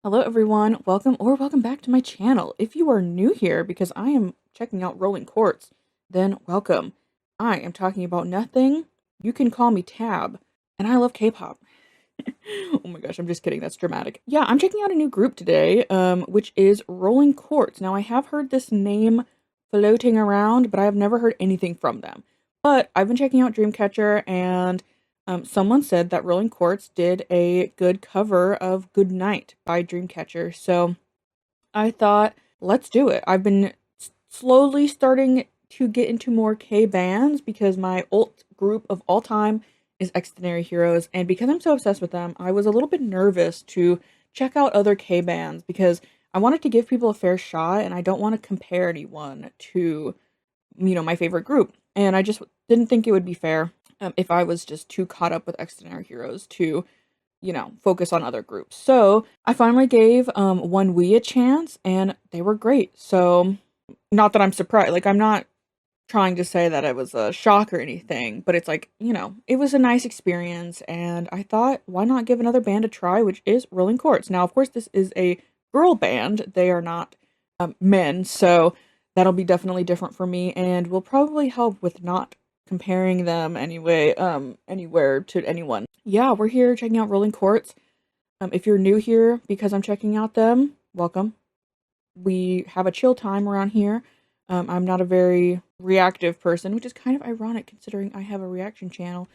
Hello everyone, welcome back to my channel. If you are new here because I am checking out Rolling Quartz, then welcome. I am talking about nothing. You can call me Tab, and I love K-pop. Oh my gosh, I'm just kidding. That's dramatic. Yeah, I'm checking out a new group today, which is Rolling Quartz. Now I have heard this name floating around, but I have never heard anything from them. But I've been checking out Dreamcatcher, and someone said that Rolling Quartz did a good cover of Good Night by Dreamcatcher. So I thought, let's do it. I've been slowly starting to get into more K bands because my ult group of all time is Extraordinary Heroes, and because I'm so obsessed with them, I was a little bit nervous to check out other K bands because I wanted to give people a fair shot, and I don't want to compare anyone to, my favorite group. And I just didn't think it would be fair if I was just too caught up with Extraordinary Heroes to focus on other groups. So I finally gave One We a chance, and they were great. So not that I'm surprised, like I'm not trying to say that it was a shock or anything, but it's like, it was a nice experience, and I thought, why not give another band a try, which is Rolling Quartz. Now, of course, this is a girl band. They are not men, so that'll be definitely different for me, and will probably help with not comparing them anywhere to anyone. Yeah, we're here checking out Rolling Quartz. If you're new here because I'm checking out them, welcome. We have a chill time around here. I'm not a very reactive person, which is kind of ironic considering I have a reaction channel.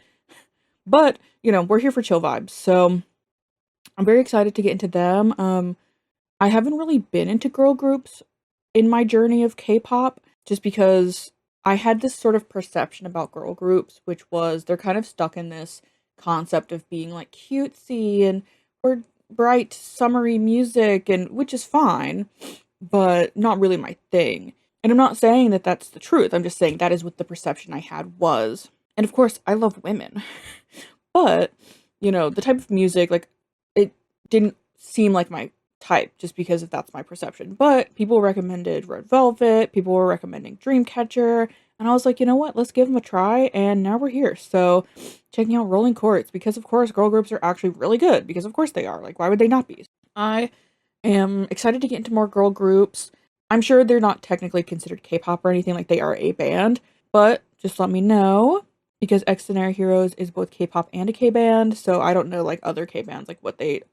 But, we're here for chill vibes. So I'm very excited to get into them. I haven't really been into girl groups in my journey of K-pop just because I had this sort of perception about girl groups, which was they're kind of stuck in this concept of being like cutesy and or bright summery music, and which is fine, but not really my thing. And I'm not saying that that's the truth. I'm just saying that is what the perception I had was. And of course, I love women. But, the type of music, like, it didn't seem like my type just because if that's my perception. But people recommended Red Velvet, people were recommending Dreamcatcher, and I was like, you know what, let's give them a try, and now we're here. So, checking out Rolling Quartz, because of course girl groups are actually really good, because of course they are. Like, why would they not be? I am excited to get into more girl groups. I'm sure they're not technically considered K-pop or anything, like they are a band, but just let me know because Extraordinary Heroes is both K-pop and a K-band, so I don't know like other K-bands like what they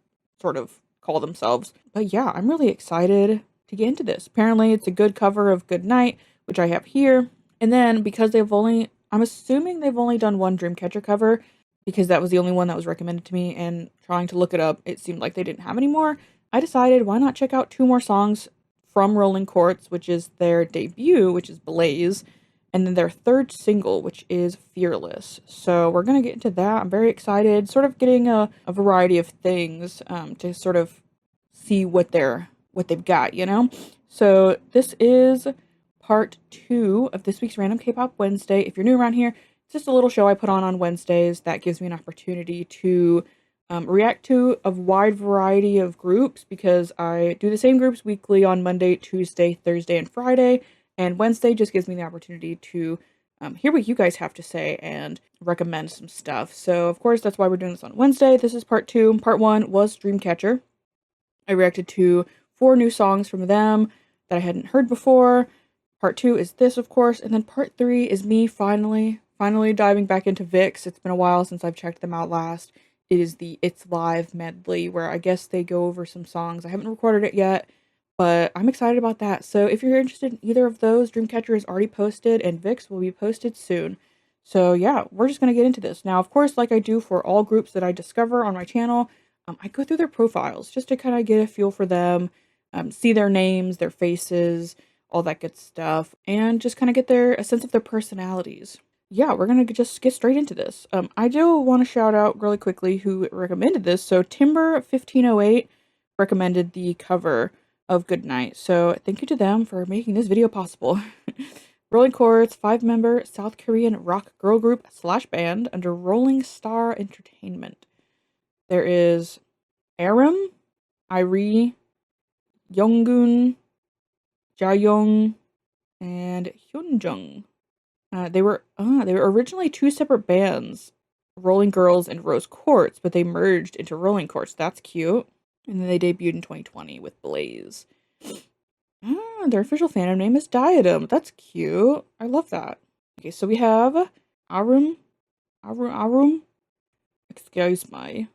sort of call themselves. But yeah, I'm really excited to get into this. Apparently, it's a good cover of Good Night, which I have here. And then because I'm assuming they've only done one Dreamcatcher cover because that was the only one that was recommended to me, and trying to look it up, it seemed like they didn't have any more. I decided why not check out two more songs from Rolling Quartz, which is their debut, which is Blaze, and then their third single, which is Fearless. So we're gonna get into that. I'm very excited, sort of getting a variety of things to sort of see what they've got, So this is part 2 of this week's Random K-pop Wednesday. If you're new around here, it's just a little show I put on Wednesdays that gives me an opportunity to react to a wide variety of groups because I do the same groups weekly on Monday, Tuesday, Thursday, and Friday. And Wednesday just gives me the opportunity to hear what you guys have to say and recommend some stuff. So, of course, that's why we're doing this on Wednesday. This is part 2. Part 1 was Dreamcatcher. I reacted to 4 new songs from them that I hadn't heard before. Part 2 is this, of course. And then part 3 is me finally diving back into VIX. It's been a while since I've checked them out last. It is the It's Live medley where I guess they go over some songs. I haven't recorded it yet, but I'm excited about that. So if you're interested in either of those, Dreamcatcher is already posted and VIX will be posted soon. So yeah, we're just going to get into this. Now, of course, like I do for all groups that I discover on my channel, I go through their profiles just to kind of get a feel for them, see their names, their faces, all that good stuff, and just kind of get a sense of their personalities. Yeah, we're gonna just get straight into this. I do want to shout out really quickly who recommended this. So Timber1508 recommended the cover of Goodnight. So thank you to them for making this video possible. Rolling Quartz, 5-member South Korean rock girl group / band under Rolling Star Entertainment. There is Aram, Irie, Younggun, Jaeyoung, and Hyunjung. They were originally 2 separate bands, Rolling Girls and Rose Quartz, but they merged into Rolling Quartz. That's cute. And then they debuted in 2020 with Blaze. Their official fandom name is Diadem. That's cute. I love that. Okay, so we have Arum. Arum. Excuse me.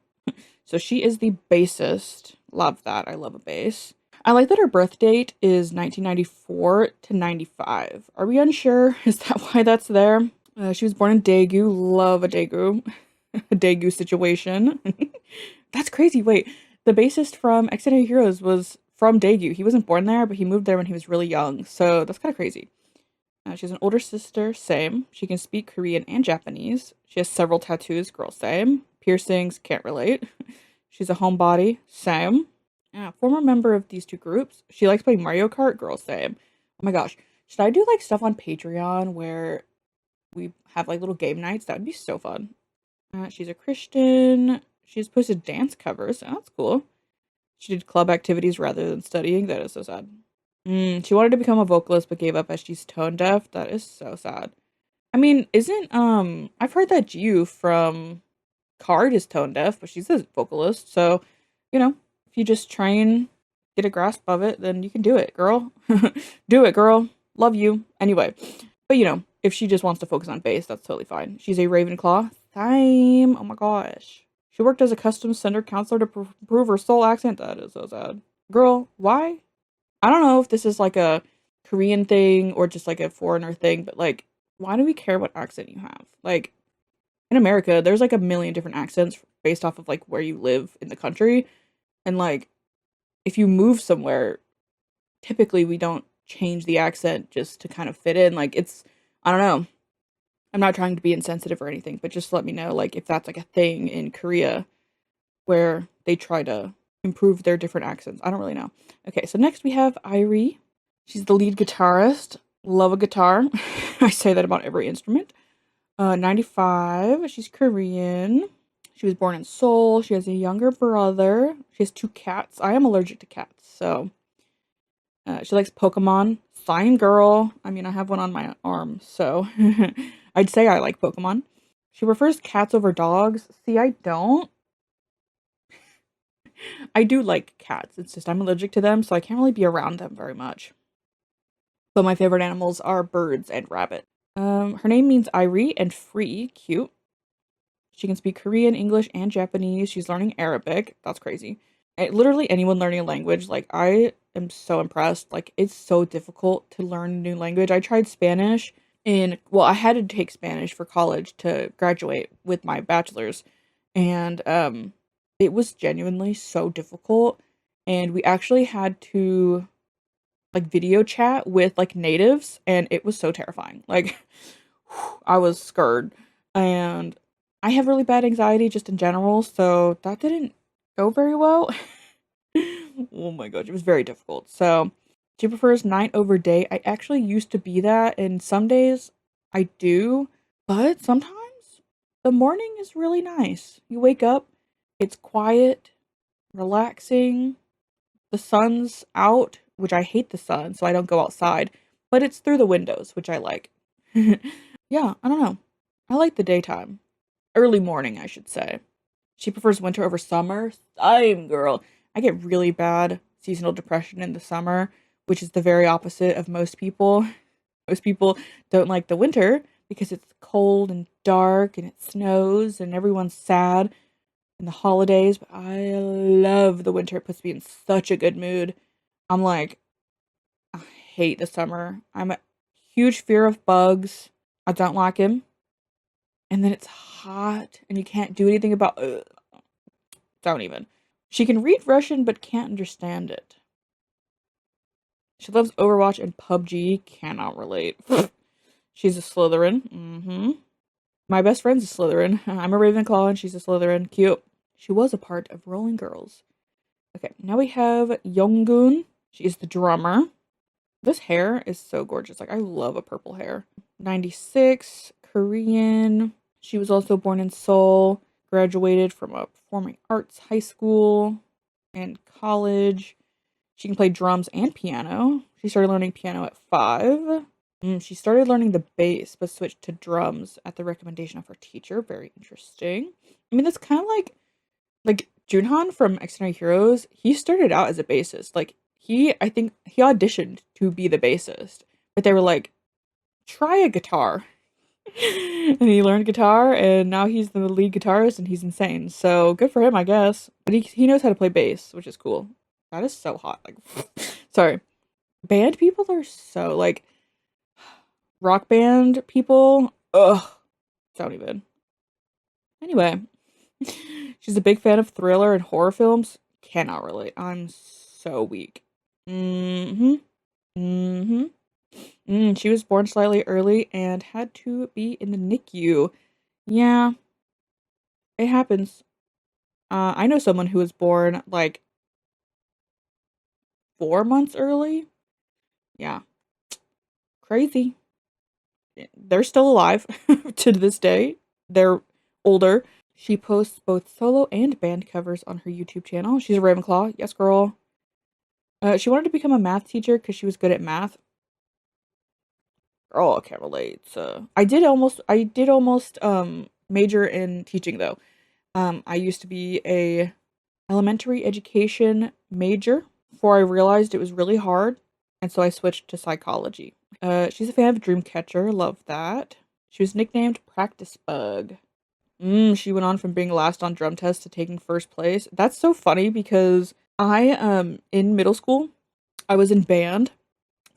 So she is the bassist. Love that. I love a bass. I like that her birth date is 1994 to 95. Are we unsure? Is that why that's there? She was born in Daegu. Love a Daegu. A Daegu situation. That's crazy. Wait, the bassist from Extended Heroes was from Daegu. He wasn't born there, but he moved there when he was really young. So that's kind of crazy. She has an older sister, same. She can speak Korean and Japanese. She has several tattoos, girl, same. Piercings, can't relate. She's a homebody, same. Yeah, former member of these two groups. She likes playing Mario Kart, girl, same. Oh my gosh. Should I do like stuff on Patreon where we have like little game nights? That would be so fun. She's a Christian. She's posted dance covers. Oh, that's cool. She did club activities rather than studying. That is so sad. She wanted to become a vocalist but gave up as she's tone deaf. That is so sad. I mean, isn't I've heard that Jiu from Card is tone deaf, but she's a vocalist. So, you know, if you just train, get a grasp of it, then you can do it, girl. Do it, girl. Love you. Anyway, but if she just wants to focus on bass, that's totally fine. She's a Ravenclaw. Time. Oh my gosh. She worked as a customs center counselor to improve her soul accent. That is so sad. Girl, why? I don't know if this is like a Korean thing or just like a foreigner thing, but like, why do we care what accent you have? Like, in America, there's like a million different accents based off of like where you live in the country. And like, if you move somewhere, typically we don't change the accent just to kind of fit in. Like, I don't know. I'm not trying to be insensitive or anything, but just let me know, like, if that's like a thing in Korea where they try to improve their different accents. I don't really know. Okay, so next we have Irie. She's the lead guitarist. Love a guitar. I say that about every instrument. 95. She's Korean. She was born in Seoul. She has a younger brother. She has 2 cats. I am allergic to cats, so she likes Pokemon. Slime girl. I mean, I have one on my arm, so I'd say I like Pokemon. She prefers cats over dogs. See, I don't. I do like cats. It's just I'm allergic to them, so I can't really be around them very much. But my favorite animals are birds and rabbits. Her name means Irie and free. Cute. She can speak Korean, English, and Japanese. She's learning Arabic. That's crazy. Literally anyone learning a language, like I am so impressed. Like it's so difficult to learn a new language. I tried Spanish I had to take Spanish for college to graduate with my bachelor's, and it was genuinely so difficult. And we actually had to like video chat with like natives, and it was so terrifying. Like I was scared, and I have really bad anxiety just in general, so that didn't go very well. Oh my gosh, it was very difficult. So she prefers night over day. I actually used to be that, and some days I do, but sometimes the morning is really nice. You wake up, it's quiet, relaxing, the sun's out, which I hate the sun, so I don't go outside, but it's through the windows, which I like. Yeah, I don't know. I like the daytime. Early morning, I should say. She prefers winter over summer. Same, girl. I get really bad seasonal depression in the summer, which is the very opposite of most people. Most people don't like the winter because it's cold and dark and it snows and everyone's sad in the holidays, but I love the winter. It puts me in such a good mood. I'm like, I hate the summer. I'm a huge fear of bugs. I don't like him. And then it's hot and you can't do anything about don't even. She can read Russian but can't understand it. She loves Overwatch and PUBG. Cannot relate. She's a Slytherin. My best friend's a Slytherin. I'm a Ravenclaw and she's a Slytherin. Cute. She was a part of Rolling Girls. Okay, now we have Younggoon. She is the drummer. This hair is so gorgeous. Like, I love a purple hair. 96, Korean. She was also born in Seoul. Graduated from a performing arts high school and college. She can play drums and piano. She started learning piano at 5. She started learning the bass, but switched to drums at the recommendation of her teacher. Very interesting. I mean, that's kind of like Junhan from Extraordinary Heroes, he started out as a bassist. Like I think he auditioned to be the bassist, but they were like, try a guitar. And he learned guitar, and now he's the lead guitarist, and he's insane. So good for him, I guess. But he knows how to play bass, which is cool. That is so hot. Like, sorry, band people are so like rock band people. Ugh, don't even. Anyway, she's a big fan of thriller and horror films. Cannot relate. I'm so weak. Mm-hmm. Mm-hmm. She was born slightly early and had to be in the NICU. Yeah, it happens. I know someone who was born like 4 months early. Yeah, crazy. They're still alive to this day. They're older. She posts both solo and band covers on her YouTube channel. She's a Ravenclaw. Yes, girl. She wanted to become a math teacher because she was good at math. Girl, I can't relate. I did almost major in teaching though. I used to be a elementary education major before I realized it was really hard, and so I switched to psychology. She's a fan of Dreamcatcher, love that. She was nicknamed Practice Bug. She went on from being last on drum test to taking first place. That's so funny because in middle school, I was in band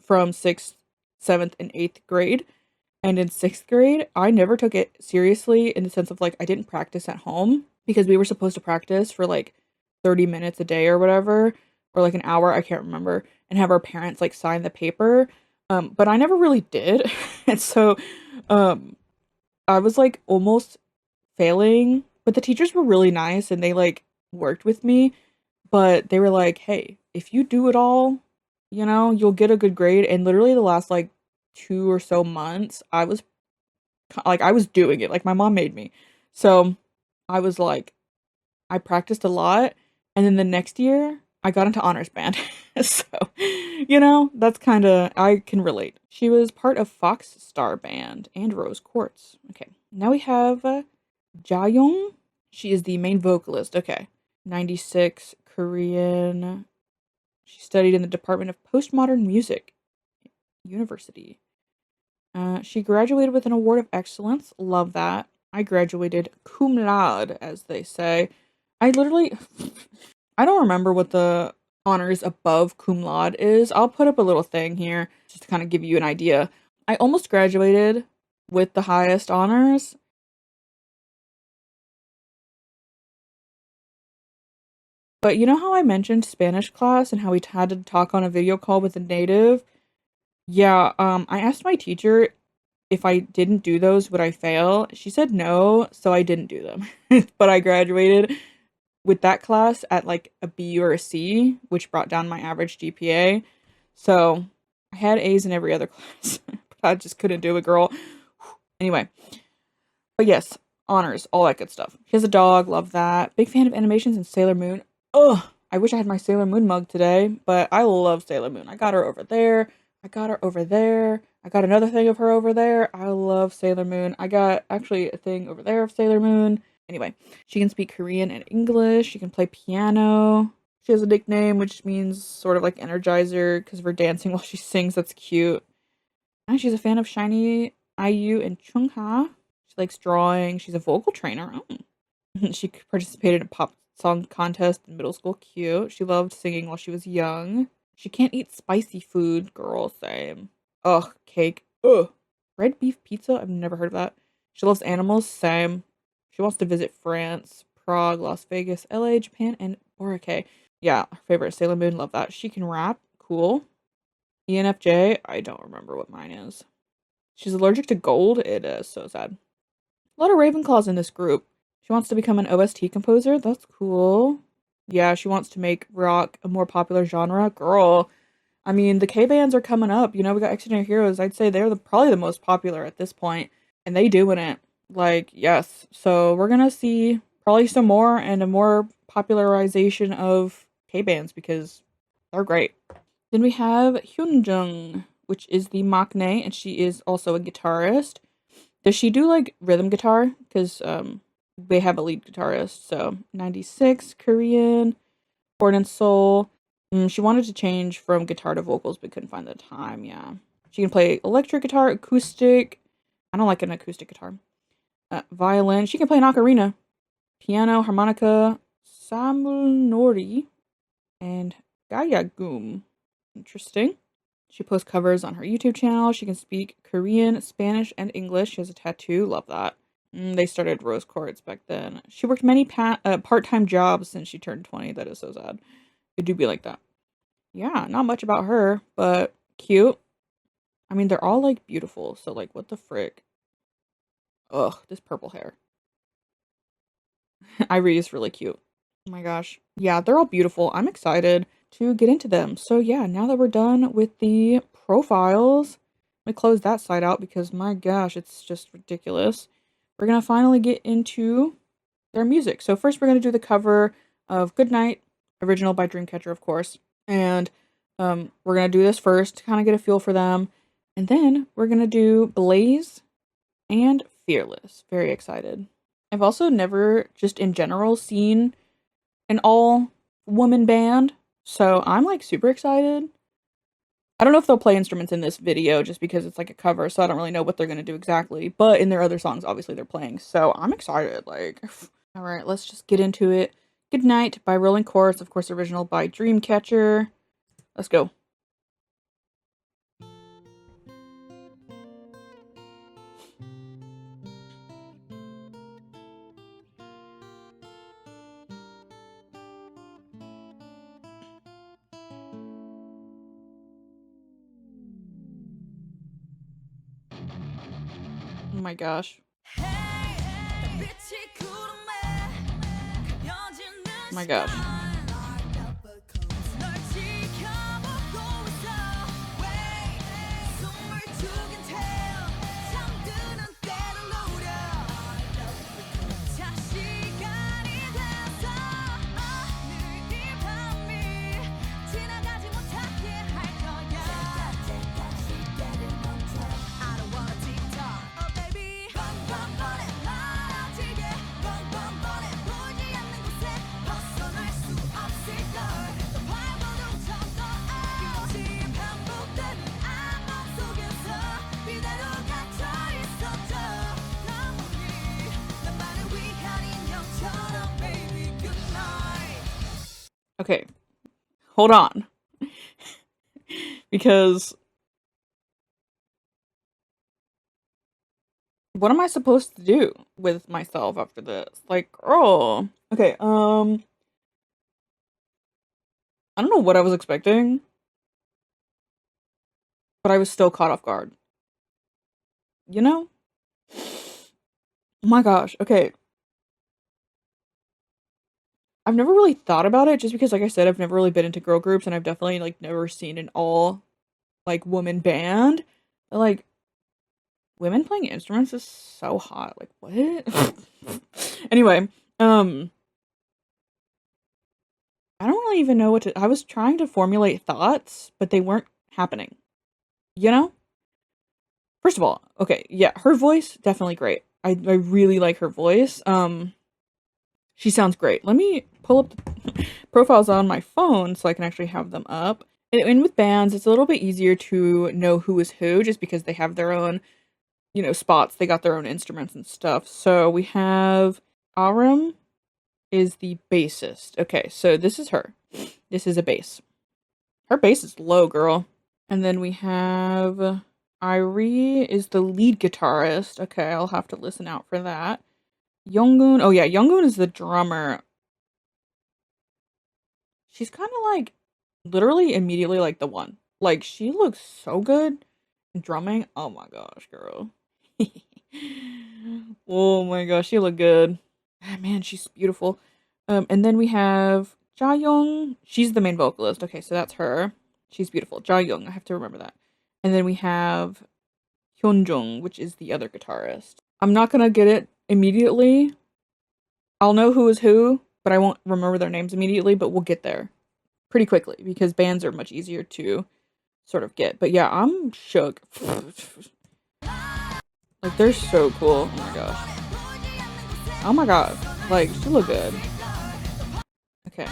from 6th, 7th, and 8th grade. And in 6th grade, I never took it seriously in the sense of like I didn't practice at home because we were supposed to practice for like 30 minutes a day or whatever, or like an hour, I can't remember, and have our parents like sign the paper. But I never really did. And so um I was like almost failing, but the teachers were really nice and they like worked with me, but they were like, "Hey, if you do it all, you'll get a good grade." And literally the last like 2 or so months, I was doing it. Like my mom made me. So I was like I practiced a lot, and then the next year I got into honors band. So, that's kind of I can relate. She was part of Fox Star Band and Rose Quartz. Okay. Now we have Jayoung. She is the main vocalist. Okay. 96, Korean. She studied in the Department of Postmodern Music University. She graduated with an award of excellence. Love that. I graduated cum laude, as they say. I literally, I don't remember what the honors above cum laude is. I'll put up a little thing here just to kind of give you an idea. I almost graduated with the highest honors. But you know how I mentioned Spanish class and how we had to talk on a video call with a native? Yeah, I asked my teacher if I didn't do those, would I fail? She said no, so I didn't do them. But I graduated with that class at like a B or a C, which brought down my average GPA. So I had A's in every other class. But I just couldn't do it, girl. Anyway, but yes, honors, all that good stuff. She has a dog, love that. Big fan of animations and Sailor Moon. Ugh, I wish I had my Sailor Moon mug today, but I love Sailor Moon. I got her over there. I got her over there. I got another thing of her over there. I love Sailor Moon. I got actually a thing over there of Sailor Moon. Anyway, she can speak Korean and English. She can play piano. She has a nickname, which means sort of like Energizer, because of her dancing while she sings. That's cute. And she's a fan of Shiny, IU, and Chungha. She likes drawing. She's a vocal trainer. Oh. She participated in a pop song contest in middle school. Cute. She loved singing while she was young. She can't eat spicy food. Girl, same. Ugh, cake. Ugh. Red beef pizza? I've never heard of that. She loves animals. Same. She wants to visit France, Prague, Las Vegas, LA, Japan, and Boracay. Yeah, her favorite Sailor Moon. Love that. She can rap. Cool. ENFJ? I don't remember what mine is. She's allergic to gold? It is so sad. A lot of Ravenclaws in this group. She wants to become an OST composer. That's cool. Yeah, she wants to make rock a more popular genre. Girl, I mean, the K bands are coming up. We got Extraordinary Heroes. I'd say they're probably the most popular at this point, and they doing it. Like, yes. So we're gonna see probably some more and a more popularization of K bands because they're great. Then we have Hyunjung, which is the maknae, and she is also a guitarist. Does she do like rhythm guitar? Because they have a lead guitarist. So 96, Korean, born in Seoul. She wanted to change from guitar to vocals, but couldn't find the time. Yeah. She can play electric guitar, acoustic. I don't like an acoustic guitar. Violin. She can play an ocarina, piano, harmonica, samulnori, and gayagum. Interesting. She posts covers on her YouTube channel. She can speak Korean, Spanish, and English. She has a tattoo. Love that. They started Rose Quartz back then. She worked many part-time jobs since she turned 20. That is so sad. It do be like that. Yeah, not much about her, but cute. I mean, they're all, like, beautiful. So, like, what the frick? Ugh, this purple hair. Irie is really cute. Oh my gosh. Yeah, they're all beautiful. I'm excited to get into them. So yeah, now that we're done with the profiles, let me close that side out because my gosh, it's just ridiculous. We're gonna finally get into their music. So first we're gonna do the cover of Good Night, original by Dreamcatcher, of course. And we're gonna do this first to kind of get a feel for them. And then we're gonna do Blaze and Fearless. Very excited. I've also never, just in general, seen an all-woman band, so I'm, like, super excited. I don't know if they'll play instruments in this video just because it's, like, a cover, so I don't really know what they're gonna do exactly, but in their other songs, obviously, they're playing, so I'm excited, like, alright, let's just get into it. Good Night by Rolling Quartz, of course, original by Dreamcatcher. Let's go. Oh my gosh. Oh my gosh. Okay, hold on. Because what am I supposed to do with myself after this? Like, girl. Okay, I don't know what I was expecting, but I was still caught off guard. You know? Oh my gosh, okay. I've never really thought about it just because, like I said, I've never really been into girl groups and I've definitely, like, never seen an all, like, woman band. But, like, women playing instruments is so hot. Like, what? Anyway, I don't really even know what to. I was trying to formulate thoughts, but they weren't happening. You know? First of all, okay, yeah, her voice definitely great. I really like her voice. She sounds great. Let me pull up the profiles on my phone so I can actually have them up. And with bands, it's a little bit easier to know who is who just because they have their own, you know, spots. They got their own instruments and stuff. So we have Aram is the bassist. Okay, so this is her. This is a bass. Her bass is low, girl. And then we have Irie is the lead guitarist. Okay, I'll have to listen out for that. Younggoon. Oh yeah, Younggoon is the drummer. She's kind of like literally immediately like the one. Like she looks so good drumming. Oh my gosh, girl. Oh my gosh, she look good. Ah, man, she's beautiful. And then we have Ja Young. She's the main vocalist. Okay, so that's her. She's beautiful. Ja Young. I have to remember that. And then we have Hyunjung, which is the other guitarist. I'm not gonna get it immediately. I'll know who is who, but I won't remember their names immediately, but we'll get there pretty quickly because bands are much easier to sort of get. But yeah, I'm shook. Like, they're so cool. Oh my gosh. Oh my god. Like, she look good. Okay.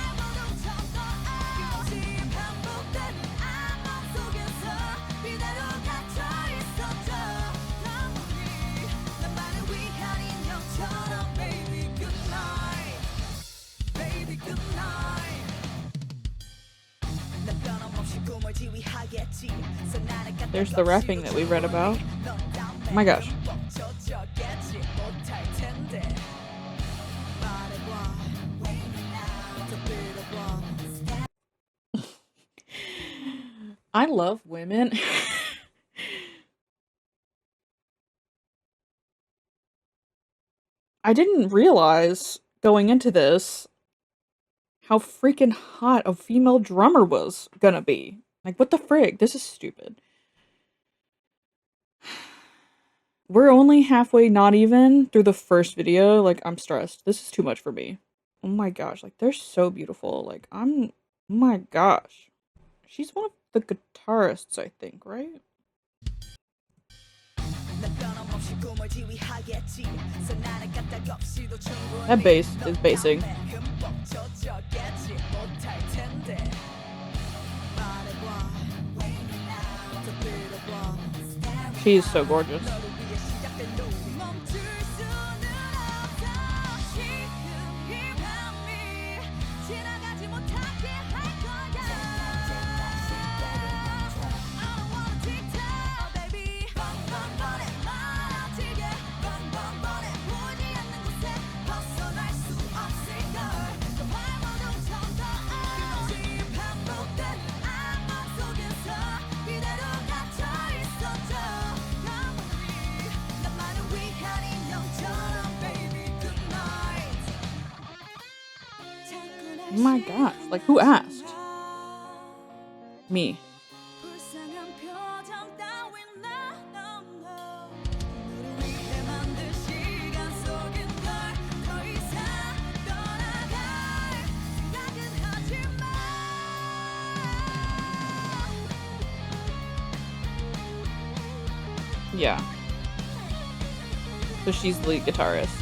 There's the rapping that we read about. Oh my gosh. I love women. I didn't realize going into this how freaking hot a female drummer was gonna be. Like, what the frig? This is stupid. We're only halfway, not even, through the first video. Like, I'm stressed. This is too much for me. Oh my gosh, like, they're so beautiful. Like, oh my gosh. She's one of the guitarists, I think, right? That bass is basing. She is so gorgeous. Oh my gosh, like, who asked? Me. Yeah. So she's the lead guitarist.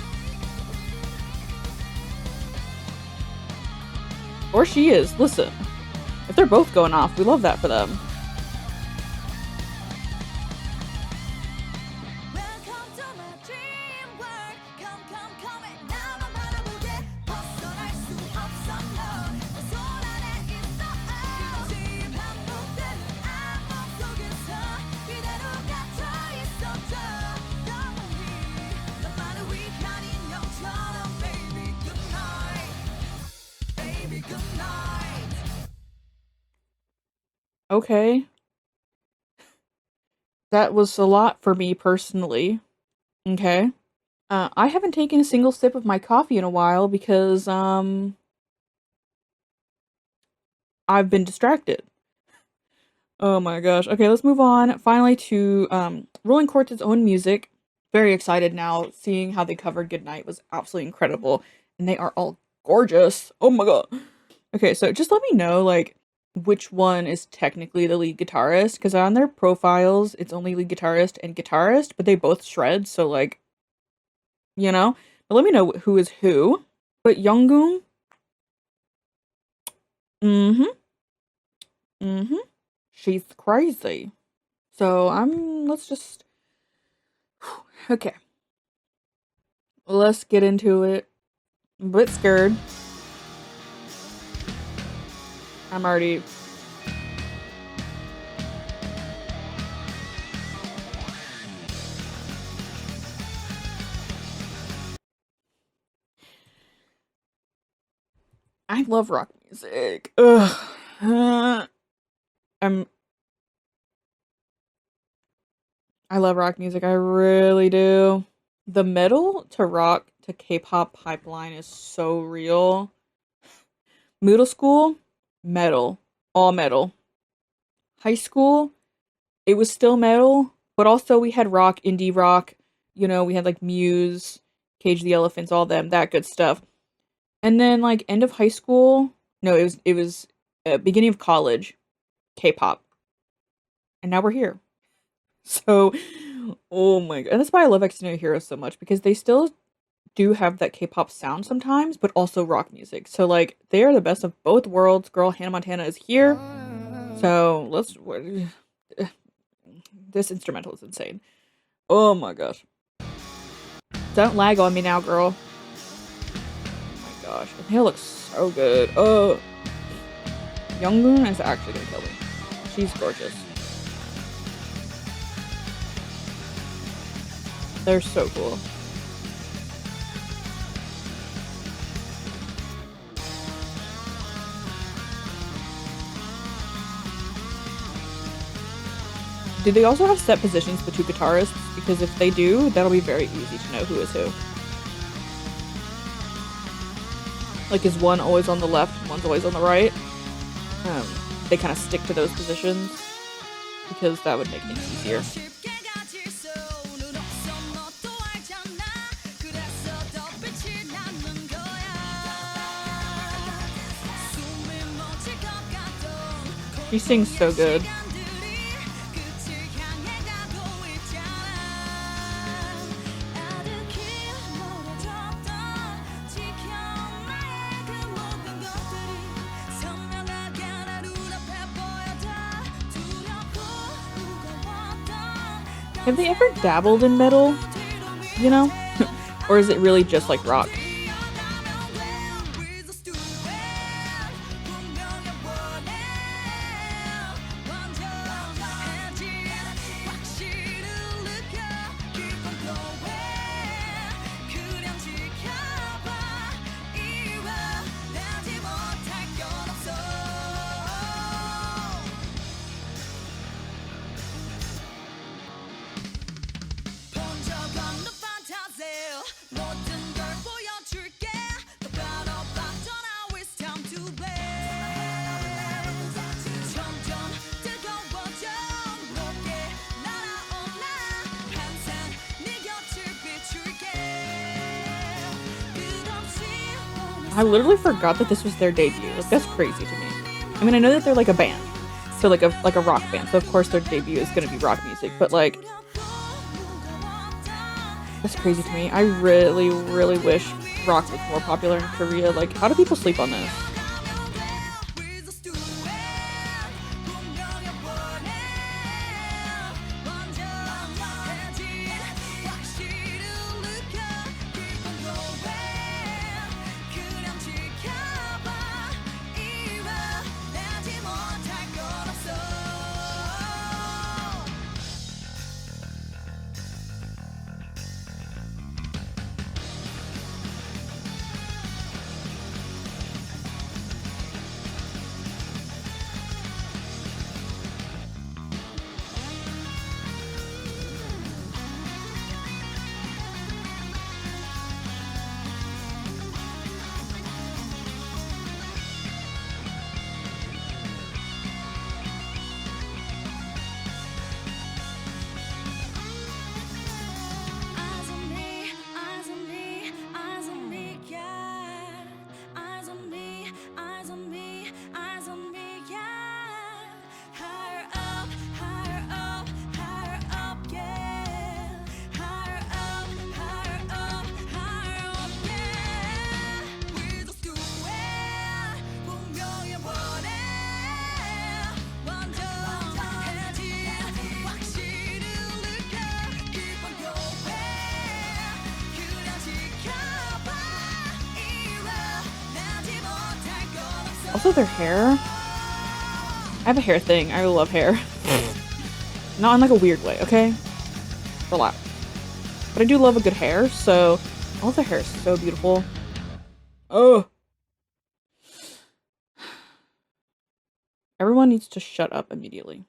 Or she is. Listen. If they're both going off, we love that for them. Okay. That was a lot for me personally. Okay. I haven't taken a single sip of my coffee in a while because, I've been distracted. Oh my gosh. Okay, let's move on finally to, Rolling Quartz's own music. Very excited now. Seeing how they covered Goodnight was absolutely incredible. And they are all gorgeous. Oh my god. Okay, so just let me know, like, which one is technically the lead guitarist, because on their profiles, it's only lead guitarist, but they both shred, so, like, you know? But let me know who is who. But Younggoon, mm-hmm, mm-hmm, she's crazy. So let's just, okay, let's get into it. I'm a bit scared. I'm already... I love rock music. Ugh. I'm... I love rock music. I really do. The metal to rock to K-pop pipeline is so real. Middle school, metal. All metal. High school, it was still metal, but also we had rock, indie rock. You know, we had like Muse, Cage the Elephants, all them, that good stuff. And then like end of high school, no, it was beginning of college, K-pop. And now we're here. So, oh my god. And that's why I love Extended Heroes so much, because they still do have that K-pop sound sometimes, but also rock music. So like they are the best of both worlds. Girl, Hannah Montana is here. So this instrumental is insane. Oh my gosh. Don't lag on me now, girl. Oh my gosh. And he looks so good. Oh. Youngboon is actually gonna kill me. She's gorgeous. They're so cool. Do they also have set positions, the two guitarists? Because if they do, that'll be very easy to know who is who. Like, is one always on the left and one's always on the right? They kind of stick to those positions because that would make things easier. She sings so good. Have they ever dabbled in metal? You know? Or is it really just like rock? I literally forgot that this was their debut. Like, that's crazy to me. I mean, I know that they're like a band, so like a rock band. So of course their debut is gonna be rock music. But like, that's crazy to me. I really, really wish rock was more popular in Korea. Like, how do people sleep on this? Also, their hair. I have a hair thing. I love hair. Not in like a weird way, okay? Relax. But I do love a good hair, so all their hair is so beautiful. Oh. Everyone needs to shut up immediately.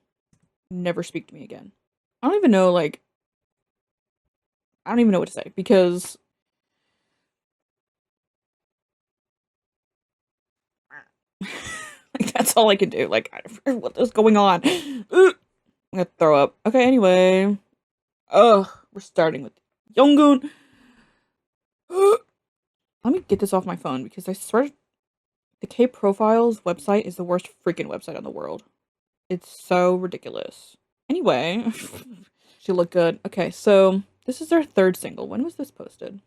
Never speak to me again. I don't even know, like, I don't even know what to say because like, that's all I can do. Like, what is going on? I'm gonna throw up. Okay, anyway. Ugh, we're starting with Younggoon. Let me get this off my phone because I swear the Kprofiles website is the worst freaking website in the world. It's so ridiculous. Anyway, she looked good. Okay, so this is their third single. When was this posted?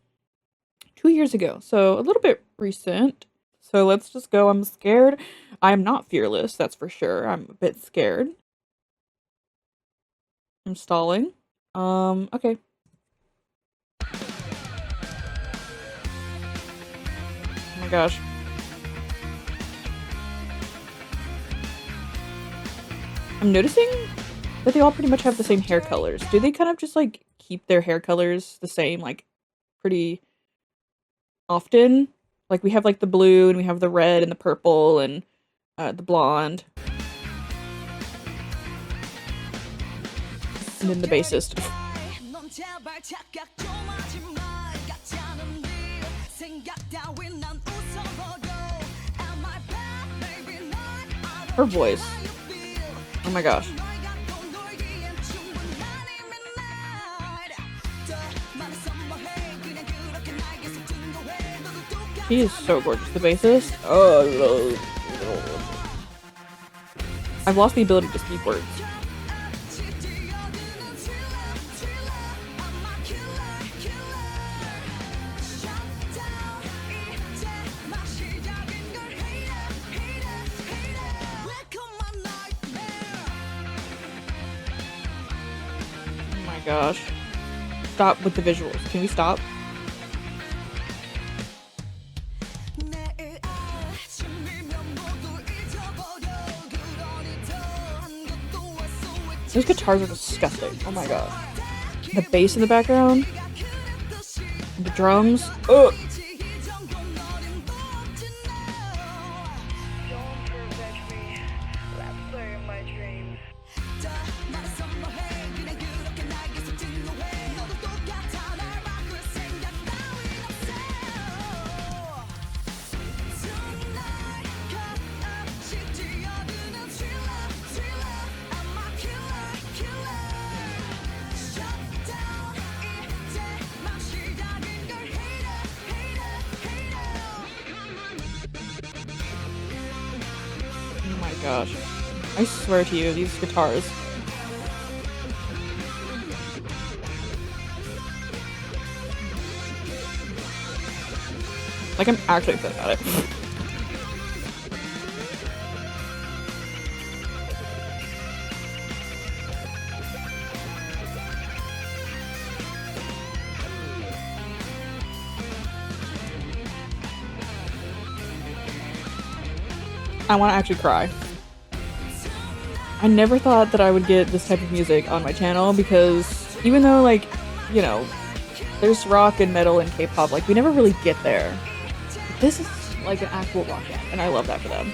2 years ago, so a little bit recent. So let's just go. I'm scared. I am not fearless, that's for sure. I'm a bit scared. I'm stalling. Okay. Oh my gosh. I'm noticing that they all pretty much have the same hair colors. Do they kind of just like keep their hair colors the same, like pretty often? Like we have like the blue and we have the red and the purple and the blonde. And then the bassist. Her voice. Oh my gosh. He is so gorgeous, the bassist. Oh, I've lost the ability to speak words. Oh my gosh. Stop with the visuals. Can we stop? Those guitars are disgusting. Oh my god. The bass in the background. The drums. Ugh. Oh my gosh. I swear to you, these guitars. Like, I'm actually upset about it. I want to actually cry. I never thought that I would get this type of music on my channel because even though, like, you know, there's rock and metal and K-pop, like, we never really get there. This is like an actual rock band, and I love that for them.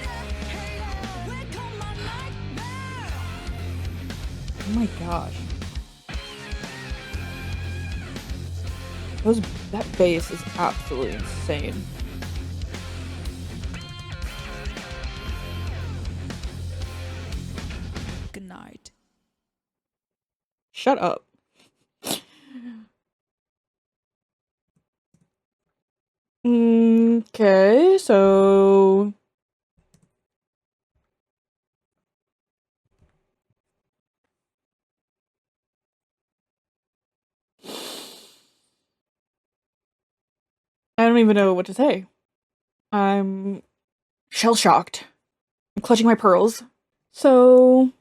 Oh my gosh. That bass is absolutely insane. Good night. Shut up. Okay, so I don't even know what to say. I'm shell-shocked. I'm clutching my pearls. So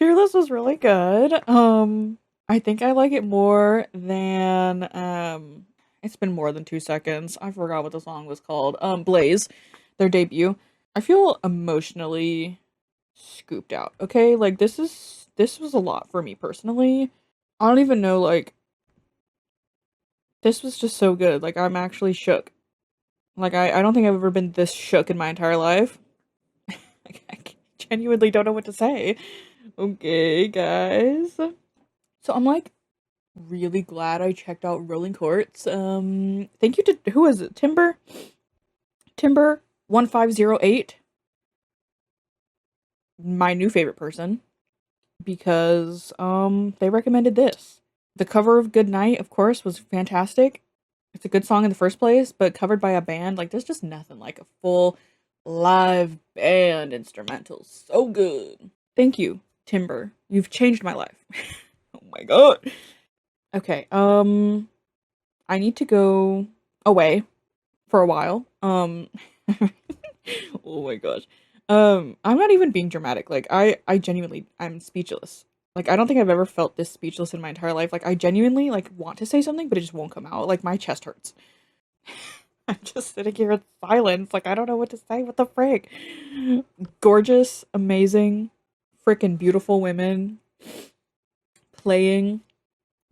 Fearless was really good. I think I like it more than it's been more than 2 seconds. I forgot what the song was called. Blaze, their debut. I feel emotionally scooped out. Okay? Like this was a lot for me personally. I don't even know, like, this was just so good. Like I'm actually shook. Like I don't think I've ever been this shook in my entire life. Like, I genuinely don't know what to say. Okay, guys. So I'm like really glad I checked out Rolling Quartz. Thank you to who is it? Timber 1508. My new favorite person because they recommended this. The cover of Good Night, of course, was fantastic. It's a good song in the first place, but covered by a band, like there's just nothing like a full live band instrumental. So good. Thank you Timber, you've changed my life. Oh my god. Okay, I need to go away for a while. Oh my gosh. I'm not even being dramatic. Like I genuinely I'm speechless. Like I don't think I've ever felt this speechless in my entire life. Like I genuinely like want to say something, but it just won't come out. Like my chest hurts. I'm just sitting here in silence. Like I don't know what to say. What the frick? Gorgeous, amazing, freaking beautiful women playing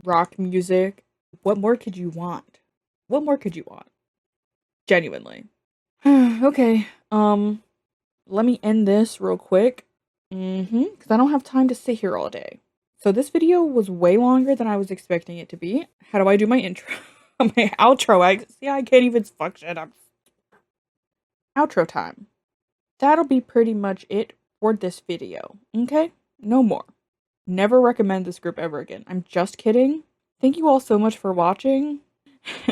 rock music. What more could you want? What more could you want? Genuinely. Okay. Let me end this real quick. Because I don't have time to sit here all day. So this video was way longer than I was expecting it to be. How do I do my intro? My outro. I can't even function. Outro time. That'll be pretty much it for this video. Okay? No more. Never recommend this group ever again. I'm just kidding. Thank you all so much for watching.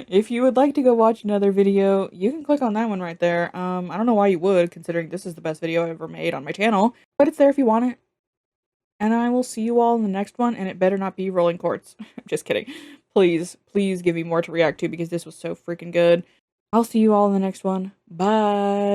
If you would like to go watch another video, you can click on that one right there. I don't know why you would, considering this is the best video I've ever made on my channel, but it's there if you want it. And I will see you all in the next one, and it better not be rolling quartz. I'm just kidding. Please, please give me more to react to because this was so freaking good. I'll see you all in the next one. Bye.